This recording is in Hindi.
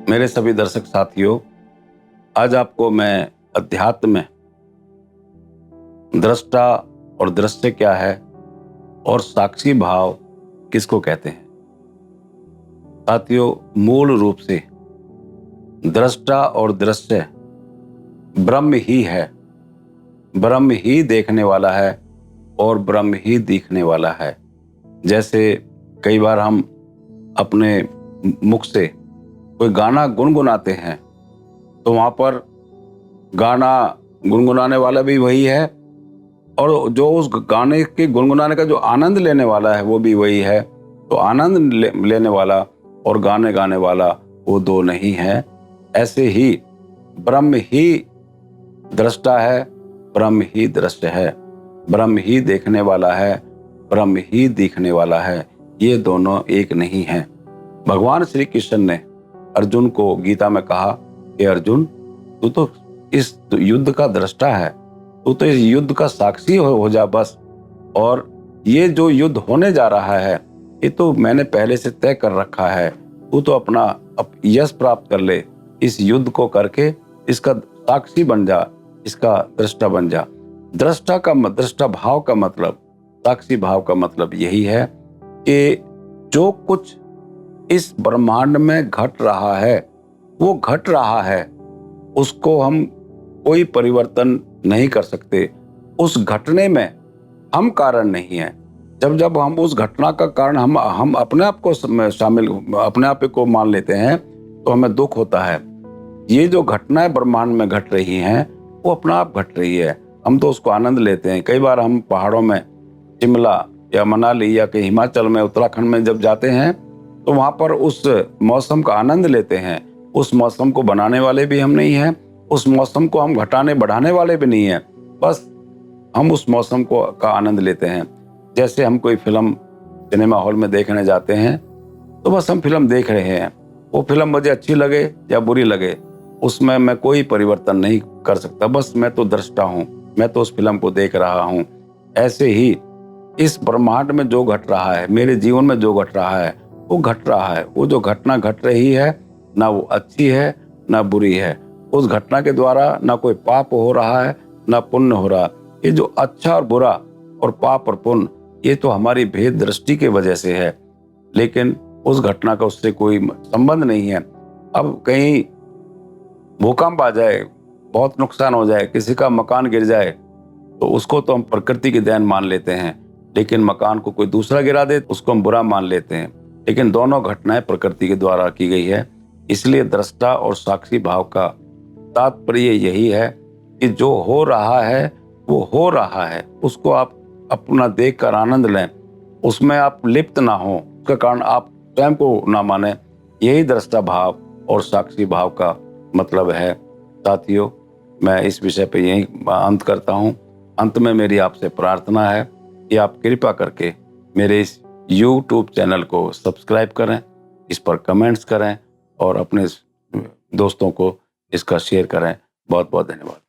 मेरे सभी दर्शक साथियों, आज आपको मैं अध्यात्म में दृष्टा और दृश्य क्या है और साक्षी भाव किसको कहते हैं। साथियों, मूल रूप से दृष्टा और दृश्य ब्रह्म ही है। ब्रह्म ही देखने वाला है और ब्रह्म ही दिखने वाला है। जैसे कई बार हम अपने मुख से कोई गाना गुनगुनाते हैं तो वहां पर गाना गुनगुनाने वाला भी वही है और जो उस गाने के गुनगुनाने का जो आनंद लेने वाला है वो भी वही है। तो आनंद लेने वाला और गाने गाने वाला वो दो नहीं है। ऐसे ही ब्रह्म ही दृष्टा है, ब्रह्म ही दृश्य है, ब्रह्म ही देखने वाला है, ब्रह्म ही दिखने वाला है। ये दोनों एक नहीं है। भगवान श्री कृष्ण ने अर्जुन को गीता में कहा कि अर्जुन, तू तो इस युद्ध का दृष्टा है, तू तो इस युद्ध का साक्षी हो जा बस। और ये जो युद्ध होने जा रहा है ये तो मैंने पहले से तय कर रखा है। तू तो अपना यश प्राप्त कर ले, इस युद्ध को करके इसका साक्षी बन जा, इसका दृष्टा बन जा। दृष्टा भाव का मतलब, साक्षी भाव का मतलब यही है कि जो कुछ इस ब्रह्मांड में घट रहा है वो घट रहा है, उसको हम कोई परिवर्तन नहीं कर सकते। उस घटने में हम कारण नहीं है। जब जब हम उस घटना का कारण हम अपने आप को शामिल, अपने आप को मान लेते हैं तो हमें दुख होता है। ये जो घटनाएं ब्रह्मांड में घट रही हैं वो अपना आप घट रही है, हम तो उसको आनंद लेते हैं। कई बार हम पहाड़ों में, शिमला या मनाली या कहीं हिमाचल में, उत्तराखंड में जब जाते हैं तो वहां पर उस मौसम का आनंद लेते हैं। उस मौसम को बनाने वाले भी हम नहीं हैं, उस मौसम को हम घटाने बढ़ाने वाले भी नहीं हैं, बस हम उस मौसम को का आनंद लेते हैं। जैसे हम कोई फिल्म सिनेमा हॉल में देखने जाते हैं तो बस हम फिल्म देख रहे हैं। वो फिल्म मुझे अच्छी लगे या बुरी लगे उसमें मैं कोई परिवर्तन नहीं कर सकता, बस मैं तो दृष्टा हूँ, मैं तो उस फिल्म को देख रहा हूँ। ऐसे ही इस ब्रह्मांड में जो घट रहा है, मेरे जीवन में जो घट रहा है वो घट रहा है। वो जो घटना घट रही है ना वो अच्छी है ना बुरी है। उस घटना के द्वारा ना कोई पाप हो रहा है ना पुण्य हो रहा। ये जो अच्छा और बुरा और पाप और पुण्य, ये तो हमारी भेद दृष्टि के वजह से है, लेकिन उस घटना का उससे कोई संबंध नहीं है। अब कहीं भूकंप आ जाए, बहुत नुकसान हो जाए, किसी का मकान गिर जाए तो उसको तो हम प्रकृति की देन मान लेते हैं, लेकिन मकान को कोई दूसरा गिरा दे उसको हम बुरा मान लेते हैं। लेकिन दोनों घटनाएं प्रकृति के द्वारा की गई है। इसलिए दृष्टा और साक्षी भाव का तात्पर्य यही है कि जो हो रहा है वो हो रहा है, उसको आप अपना देख कर आनंद लें, उसमें आप लिप्त ना हो, उसका कारण आप स्वयं को ना माने। यही दृष्टा भाव और साक्षी भाव का मतलब है। साथियों, मैं इस विषय पे यही अंत करता हूँ। अंत में मेरी आपसे प्रार्थना है कि आप कृपा करके मेरे इस YouTube चैनल को सब्सक्राइब करें, इस पर कमेंट्स करें और अपने दोस्तों को इसका शेयर करें। बहुत बहुत धन्यवाद।